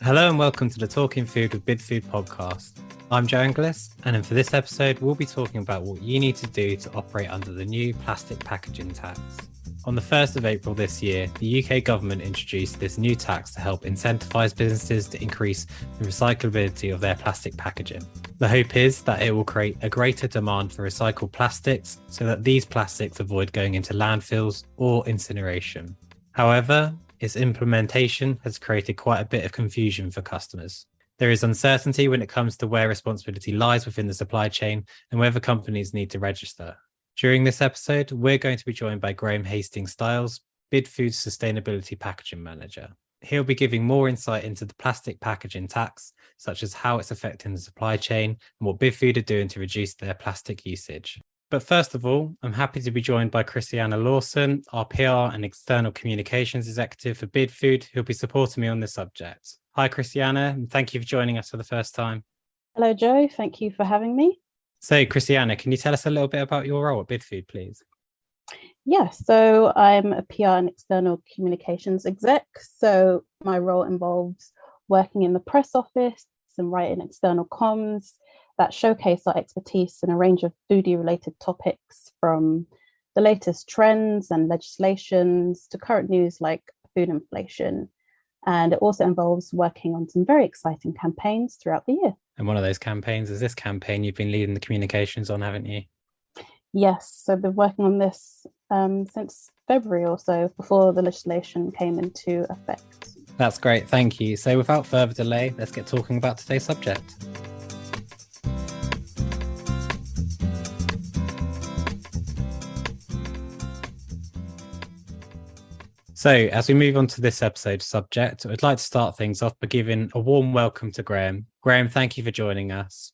Hello and welcome to the Talking Food with Bid Food podcast. I'm Joe Inglis, and for this episode, we'll be talking about what you need to do to operate under the new plastic packaging tax. On the 1st of April this year, the UK government introduced this new tax to help incentivise businesses to increase the recyclability of their plastic packaging. The hope is that it will create a greater demand for recycled plastics so that these plastics avoid going into landfills or incineration. However, its implementation has created quite a bit of confusion for customers. There is uncertainty when it comes to where responsibility lies within the supply chain and whether companies need to register. During this episode, we're going to be joined by Graham Hastings-Styles, Bid Food's Sustainability Packaging Manager. He'll be giving more insight into the plastic packaging tax, such as how it's affecting the supply chain and what Bid Food are doing to reduce their plastic usage. But first of all, I'm happy to be joined by Christiana Lawson, our PR and External Communications Executive for Bid Food, who'll be supporting me on this subject. Hi, Christiana, and thank you for joining us for the first time. Hello, Joe. Thank you for having me. So, Christiana, can you tell us a little bit about your role at Bid Food, please? Yes, so I'm a PR and External Communications Exec. So my role involves working in the press office and writing external comms that showcase our expertise in a range of foodie-related topics, from the latest trends and legislations to current news like food inflation. And it also involves working on some very exciting campaigns throughout the year. And one of those campaigns is this campaign you've been leading the communications on, haven't you? Yes, so I've been working on this since February or so, before the legislation came into effect. That's great, thank you. So without further delay, let's get talking about today's subject. So as we move on to this episode's subject, I'd like to start things off by giving a warm welcome to Graham. Graham, thank you for joining us.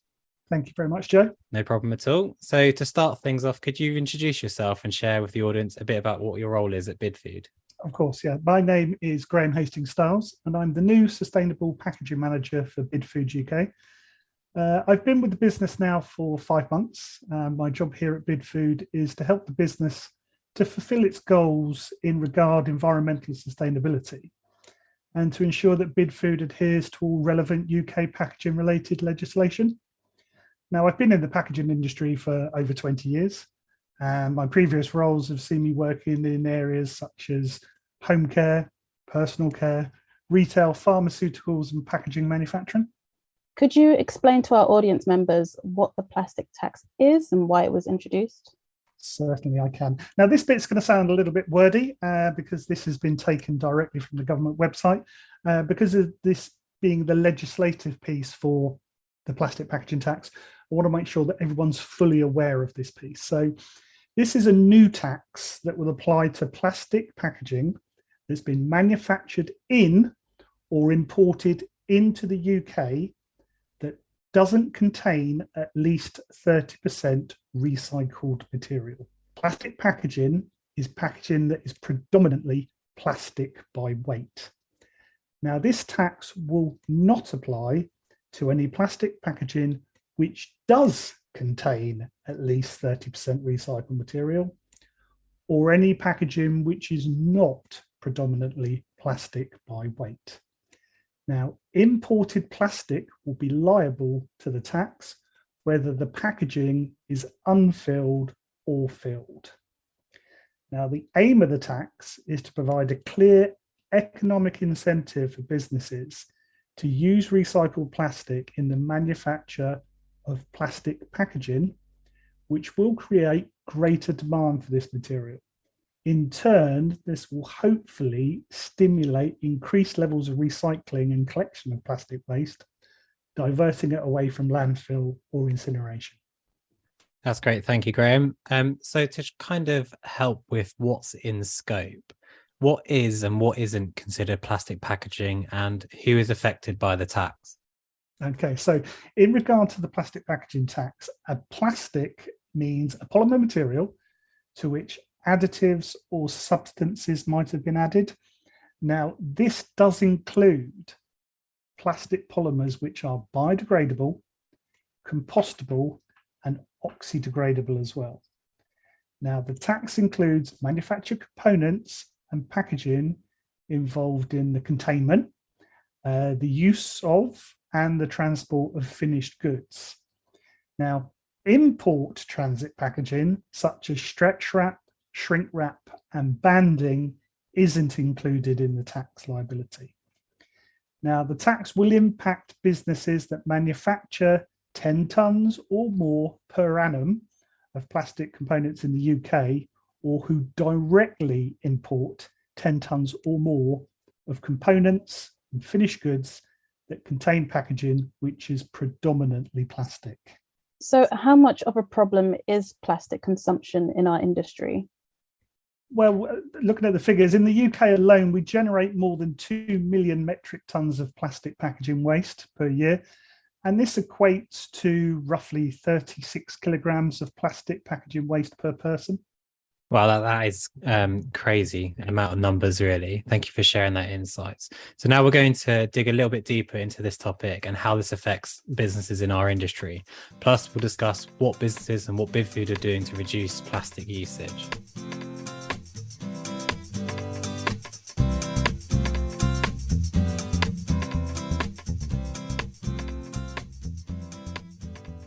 Thank you very much, Joe. No problem at all. So to start things off, could you introduce yourself and share with the audience a bit about what your role is at Bid Food? Of course, yeah. My name is Graham Hastings-Styles, and I'm the new Sustainable Packaging Manager for Bid Food UK. I've been with the business now for 5 months. My job here at Bid Food is to help the business to fulfill its goals in regard environmental sustainability, and to ensure that Bid Food adheres to all relevant UK packaging related legislation. Now, I've been in the packaging industry for over 20 years, and my previous roles have seen me working in areas such as home care, personal care, retail, pharmaceuticals, and packaging manufacturing. Could you explain to our audience members what the plastic tax is and why it was introduced? Certainly I can. Now, this bit's going to sound a little bit wordy because this has been taken directly from the government website, because of this being the legislative piece for the plastic packaging tax. I want to make sure that everyone's fully aware of this piece. So this is a new tax that will apply to plastic packaging that's been manufactured in or imported into the UK that doesn't contain at least 30% recycled material. Plastic packaging is packaging that is predominantly plastic by weight. Now, this tax will not apply to any plastic packaging which does contain at least 30% recycled material, or any packaging which is not predominantly plastic by weight. Now, imported plastic will be liable to the tax whether the packaging is unfilled or filled. Now, the aim of the tax is to provide a clear economic incentive for businesses to use recycled plastic in the manufacture of plastic packaging, which will create greater demand for this material. In turn, this will hopefully stimulate increased levels of recycling and collection of plastic waste, diverting it away from landfill or incineration. That's great. Thank you, Graham. So to kind of help with what's in scope, what is and what isn't considered plastic packaging and who is affected by the tax? Okay, so in regard to the plastic packaging tax, a plastic means a polymer material to which additives or substances might have been added. Now, this does include plastic polymers which are biodegradable, compostable, and oxydegradable as well. Now, the tax includes manufactured components and packaging involved in the containment the use of and the transport of finished goods. Now, import transit packaging, such as stretch wrap, shrink wrap, and banding, isn't included in the tax liability. Now, the tax will impact businesses that manufacture 10 tonnes or more per annum of plastic components in the UK, or who directly import 10 tonnes or more of components and finished goods that contain packaging which is predominantly plastic. So how much of a problem is plastic consumption in our industry? Well, looking at the figures, in the UK alone, we generate more than 2 million metric tonnes of plastic packaging waste per year. And this equates to roughly 36 kilograms of plastic packaging waste per person. Wow, that is crazy amount of numbers, really. Thank you for sharing that insights. So now we're going to dig a little bit deeper into this topic and how this affects businesses in our industry. Plus, we'll discuss what businesses and what BidFood are doing to reduce plastic usage.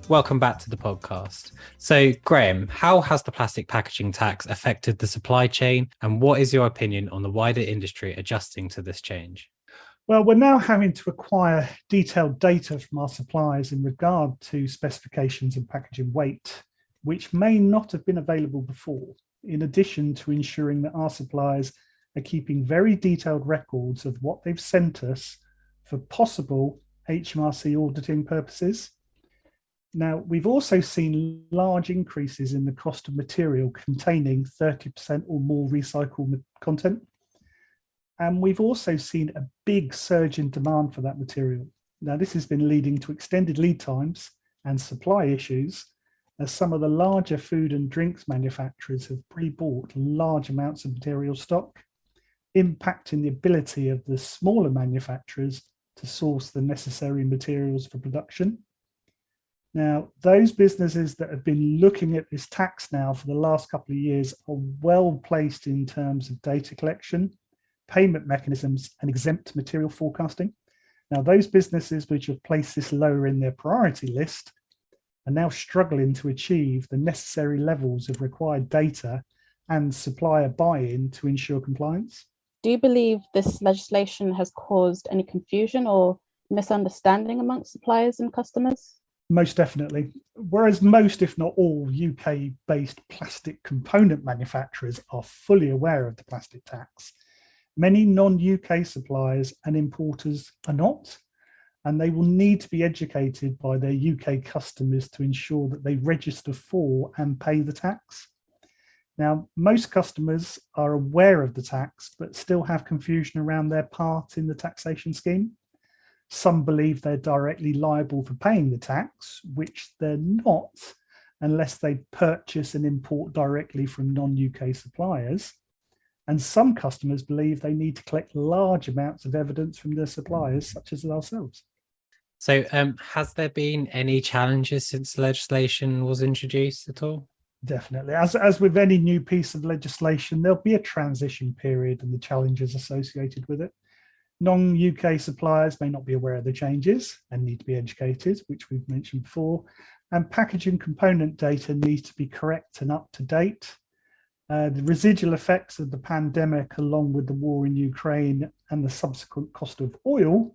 Welcome back to the podcast. So, Graham, how has the plastic packaging tax affected the supply chain, and what is your opinion on the wider industry adjusting to this change? Well, we're now having to acquire detailed data from our suppliers in regard to specifications and packaging weight, which may not have been available before, in addition to ensuring that our suppliers are keeping very detailed records of what they've sent us for possible HMRC auditing purposes. Now, we've also seen large increases in the cost of material containing 30% or more recycled content. And we've also seen a big surge in demand for that material. Now, this has been leading to extended lead times and supply issues, as some of the larger food and drinks manufacturers have pre-bought large amounts of material stock, impacting the ability of the smaller manufacturers to source the necessary materials for production. Now, those businesses that have been looking at this tax now for the last couple of years are well placed in terms of data collection, payment mechanisms, and exempt material forecasting. Now, those businesses which have placed this lower in their priority list are now struggling to achieve the necessary levels of required data and supplier buy-in to ensure compliance. Do you believe this legislation has caused any confusion or misunderstanding amongst suppliers and customers? Most definitely. Whereas most, if not all, UK-based plastic component manufacturers are fully aware of the plastic tax, many non-UK suppliers and importers are not, and they will need to be educated by their UK customers to ensure that they register for and pay the tax. Now, most customers are aware of the tax, but still have confusion around their part in the taxation scheme. Some believe they're directly liable for paying the tax, which they're not unless they purchase and import directly from non-UK suppliers. And some customers believe they need to collect large amounts of evidence from their suppliers, such as ourselves. So has there been any challenges since legislation was introduced at all? Definitely. As with any new piece of legislation, there'll be a transition period and the challenges associated with it. Non-UK suppliers may not be aware of the changes and need to be educated, which we've mentioned before, and packaging component data needs to be correct and up to date. The residual effects of the pandemic, along with the war in Ukraine and the subsequent cost of oil,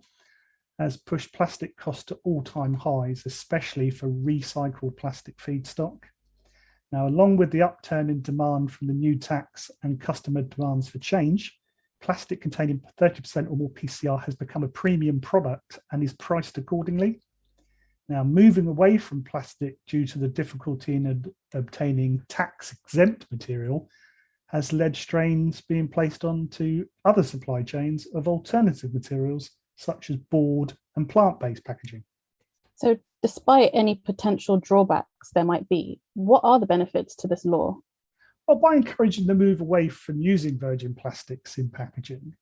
has pushed plastic costs to all-time highs, especially for recycled plastic feedstock. Now, along with the upturn in demand from the new tax and customer demands for change, plastic containing 30% or more PCR has become a premium product and is priced accordingly. Now, moving away from plastic due to the difficulty in obtaining tax-exempt material has led strains being placed onto other supply chains of alternative materials such as board and plant-based packaging. So, despite any potential drawbacks there might be, what are the benefits to this law? Well, by encouraging the move away from using virgin plastics in packaging,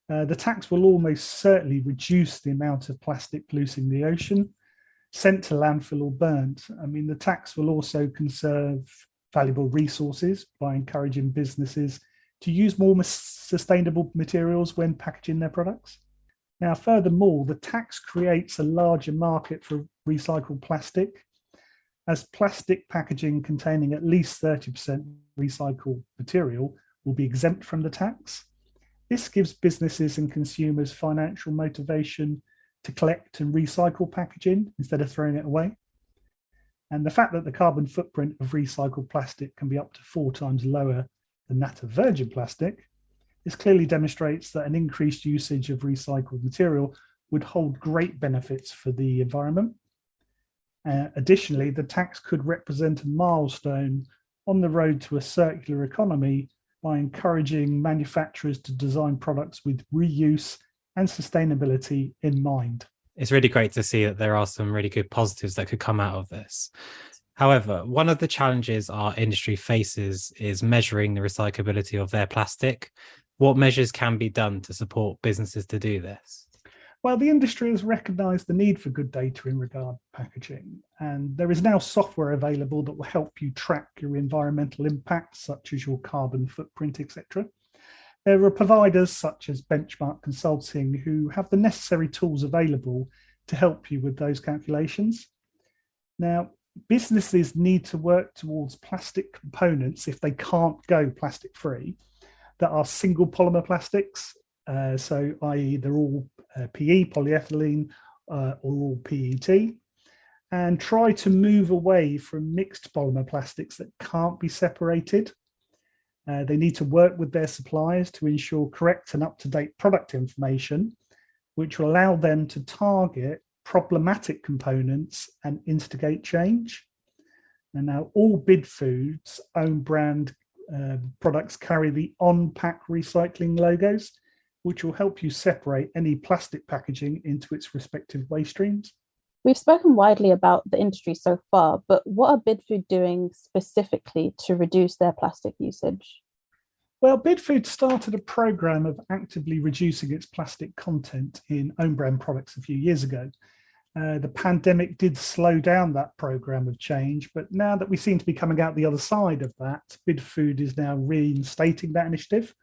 the tax will almost certainly reduce the amount of plastic polluting the ocean, sent to landfill or burnt. I mean, the tax will also conserve valuable resources by encouraging businesses to use more sustainable materials when packaging their products. Now, furthermore, the tax creates a larger market for recycled plastic, as plastic packaging containing at least 30% recycled material will be exempt from the tax. This gives businesses and consumers financial motivation to collect and recycle packaging instead of throwing it away. And the fact that the carbon footprint of recycled plastic can be up to 4 times lower than that of virgin plastic, this clearly demonstrates that an increased usage of recycled material would hold great benefits for the environment. Additionally, the tax could represent a milestone on the road to a circular economy by encouraging manufacturers to design products with reuse and sustainability in mind. It's really great to see that there are some really good positives that could come out of this. However, one of the challenges our industry faces is measuring the recyclability of their plastic. What measures can be done to support businesses to do this? Well, the industry has recognised the need for good data in regard to packaging, and there is now software available that will help you track your environmental impact, such as your carbon footprint, etc. There are providers such as Benchmark Consulting who have the necessary tools available to help you with those calculations. Now, businesses need to work towards plastic components if they can't go plastic free that are single polymer plastics, so i.e. they're all PE, polyethylene, or all PET, and try to move away from mixed polymer plastics that can't be separated. They need to work with their suppliers to ensure correct and up-to-date product information, which will allow them to target problematic components and instigate change. And now all Bid Foods own brand products carry the on-pack recycling logos, which will help you separate any plastic packaging into its respective waste streams. We've spoken widely about the industry so far, but what are Bid Food doing specifically to reduce their plastic usage? Well, Bid Food started a program of actively reducing its plastic content in own brand products a few years ago. The pandemic did slow down that program of change, but now that we seem to be coming out the other side of that, Bid Food is now reinstating that initiative.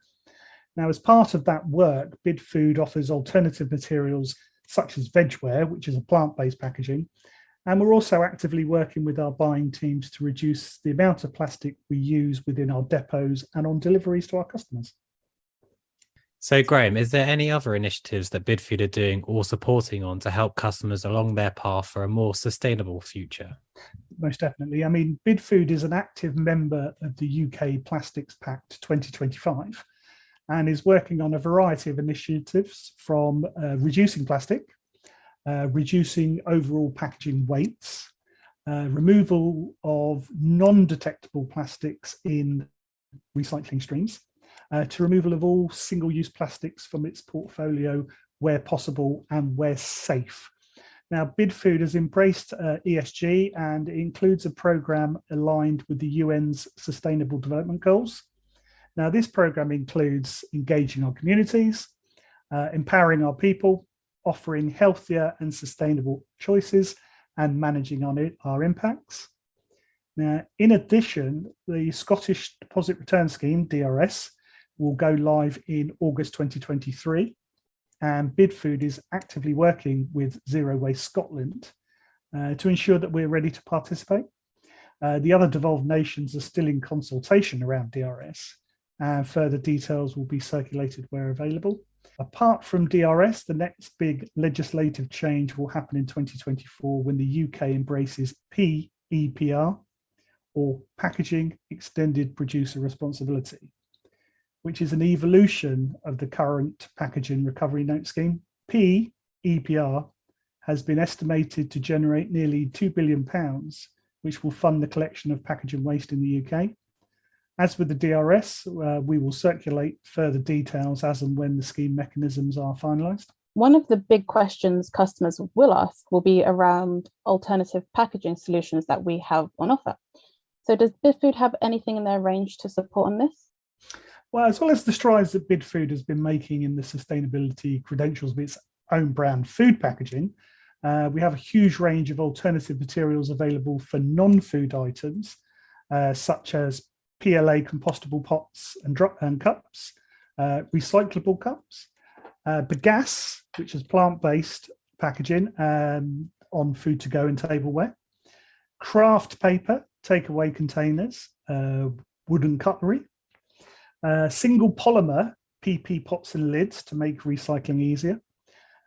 Now, as part of that work, Bid Food offers alternative materials such as vegware, which is a plant-based packaging, and we're also actively working with our buying teams to reduce the amount of plastic we use within our depots and on deliveries to our customers. So, Graham, is there any other initiatives that Bid Food are doing or supporting on to help customers along their path for a more sustainable future? Most definitely. I mean, Bid Food is an active member of the UK Plastics Pact 2025 and is working on a variety of initiatives from reducing plastic, reducing overall packaging weights, removal of non-detectable plastics in recycling streams, to removal of all single-use plastics from its portfolio where possible and where safe. Now, Bid Food has embraced ESG, and it includes a program aligned with the UN's Sustainable Development Goals. Now, this program includes engaging our communities, empowering our people, offering healthier and sustainable choices, and managing our impacts. Now, in addition, the Scottish Deposit Return Scheme, DRS, will go live in August 2023, and Bid Food is actively working with Zero Waste Scotland to ensure that we're ready to participate. The other devolved nations are still in consultation around DRS, and further details will be circulated where available. Apart from DRS, the next big legislative change will happen in 2024 when the UK embraces PEPR, or Packaging Extended Producer Responsibility, which is an evolution of the current Packaging Recovery Note Scheme. PEPR has been estimated to generate nearly £2 billion, which will fund the collection of packaging waste in the UK. As with the DRS, we will circulate further details as and when the scheme mechanisms are finalised. One of the big questions customers will ask will be around alternative packaging solutions that we have on offer. So does Bid Food have anything in their range to support on this? Well, as well as the strides that Bid Food has been making in the sustainability credentials of its own brand food packaging, we have a huge range of alternative materials available for non-food items, such as PLA compostable pots and cups, recyclable cups, Bagasse, which is plant-based packaging on food to go and tableware. Craft paper, takeaway containers, wooden cutlery. Single polymer PP pots and lids to make recycling easier.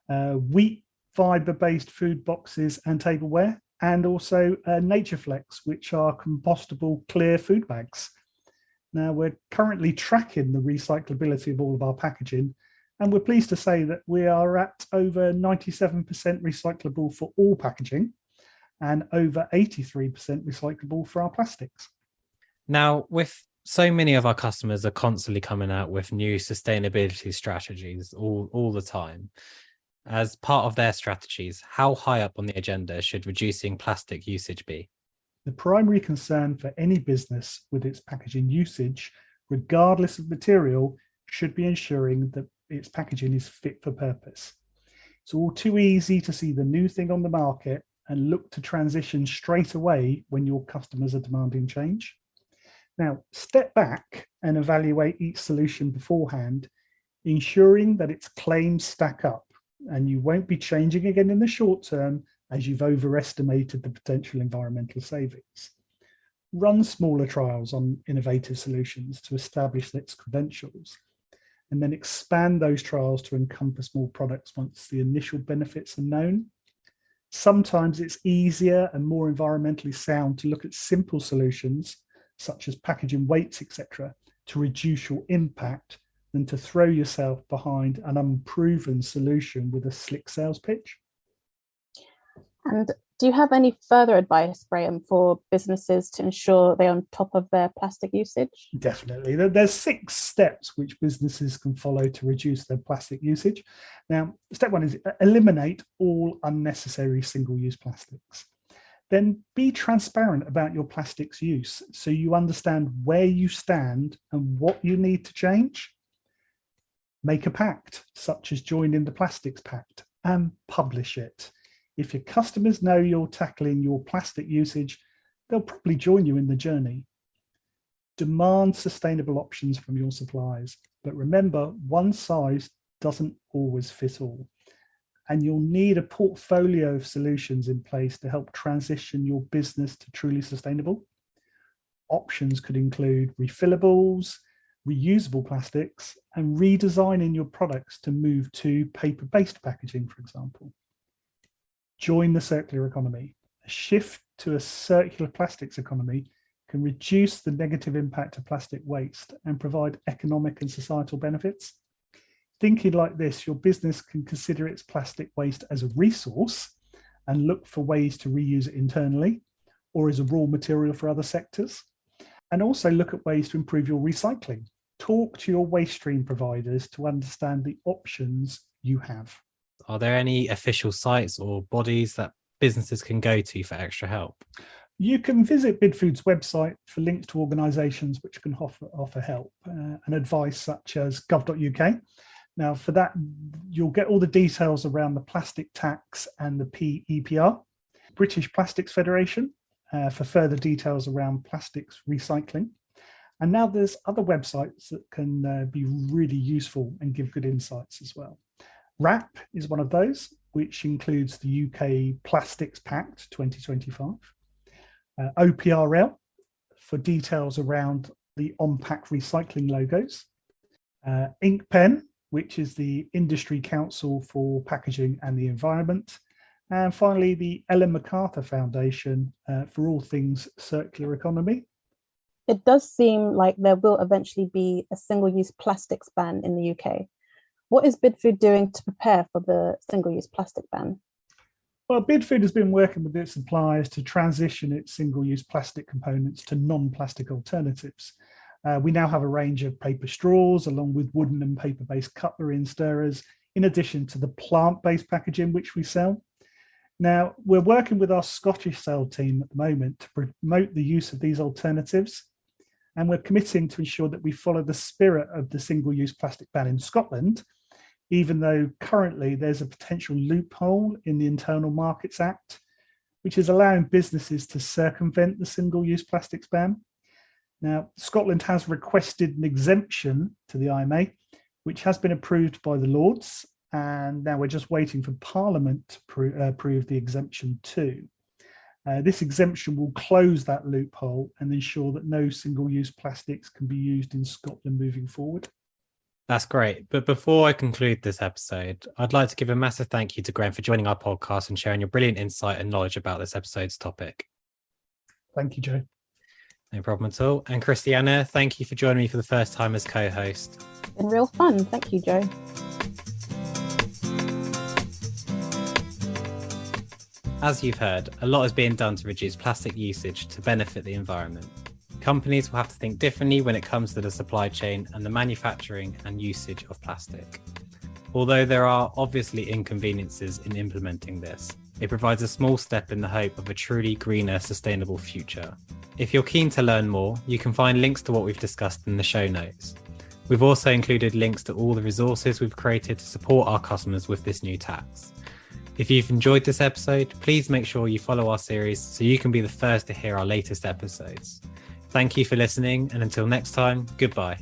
Wheat fiber-based food boxes and tableware, and also NatureFlex, which are compostable clear food bags. Now, we're currently tracking the recyclability of all of our packaging, and we're pleased to say that we are at over 97% recyclable for all packaging and over 83% recyclable for our plastics. Now, with so many of our customers are constantly coming out with new sustainability strategies all the time. As part of their strategies, how high up on the agenda should reducing plastic usage be? The primary concern for any business with its packaging usage, regardless of material, should be ensuring that its packaging is fit for purpose. It's all too easy to see the new thing on the market and look to transition straight away when your customers are demanding change. Now, step back and evaluate each solution beforehand, ensuring that its claims stack up and you won't be changing again in the short term as you've overestimated the potential environmental savings. Run smaller trials on innovative solutions to establish its credentials, and then expand those trials to encompass more products once the initial benefits are known. Sometimes it's easier and more environmentally sound to look at simple solutions, such as packaging weights, etc., to reduce your impact than to throw yourself behind an unproven solution with a slick sales pitch. And do you have any further advice, Graham, for businesses to ensure they're on top of their plastic usage? Definitely. There's 6 steps which businesses can follow to reduce their plastic usage. Now, step 1 is eliminate all unnecessary single-use plastics. Then be transparent about your plastics use so you understand where you stand and what you need to change. Make a pact, such as joining the Plastics Pact, and publish it. If your customers know you're tackling your plastic usage, they'll probably join you in the journey. Demand sustainable options from your suppliers, but remember, one size doesn't always fit all. And you'll need a portfolio of solutions in place to help transition your business to truly sustainable. Options could include refillables, reusable plastics, and redesigning your products to move to paper-based packaging, for example. Join the circular economy. A shift to a circular plastics economy can reduce the negative impact of plastic waste and provide economic and societal benefits. Thinking like this, your business can consider its plastic waste as a resource and look for ways to reuse it internally or as a raw material for other sectors. And also look at ways to improve your recycling. Talk to your waste stream providers to understand the options you have. Are there any official sites or bodies that businesses can go to for extra help? You can visit BidFood's website for links to organisations which can offer help and advice such as gov.uk. Now, for that, you'll get all the details around the plastic tax and the PEPR. British Plastics Federation for further details around plastics recycling. And now there's other websites that can be really useful and give good insights as well. WRAP is one of those, which includes the UK Plastics Pact 2025. OPRL for details around the on-pack recycling logos. InkPen, which is the Industry Council for Packaging and the Environment. And finally, the Ellen MacArthur Foundation for all things circular economy. It does seem like there will eventually be a single-use plastics ban in the UK. What is BidFood doing to prepare for the single-use plastic ban? Well, BidFood has been working with its suppliers to transition its single-use plastic components to non-plastic alternatives. We now have a range of paper straws along with wooden and paper-based cutlery and stirrers, in addition to the plant-based packaging which we sell. Now, we're working with our Scottish sales team at the moment to promote the use of these alternatives, and we're committing to ensure that we follow the spirit of the single-use plastic ban in Scotland, even though currently there's a potential loophole in the Internal Markets Act, which is allowing businesses to circumvent the single-use plastics ban. Now, Scotland has requested an exemption to the IMA, which has been approved by the Lords, and now we're just waiting for Parliament to approve the exemption too. This exemption will close that loophole and ensure that no single-use plastics can be used in Scotland moving forward. That's great. But before I conclude this episode, I'd like to give a massive thank you to Graham for joining our podcast and sharing your brilliant insight and knowledge about this episode's topic. Thank you, Joe. No problem at all. And Christiana, thank you for joining me for the first time as co-host. It's been real fun. Thank you, Joe. As you've heard, a lot is being done to reduce plastic usage to benefit the environment. Companies will have to think differently when it comes to the supply chain and the manufacturing and usage of plastic. Although there are obviously inconveniences in implementing this, it provides a small step in the hope of a truly greener, sustainable future. If you're keen to learn more, you can find links to what we've discussed in the show notes. We've also included links to all the resources we've created to support our customers with this new tax. If you've enjoyed this episode, please make sure you follow our series so you can be the first to hear our latest episodes. Thank you for listening, and until next time, goodbye.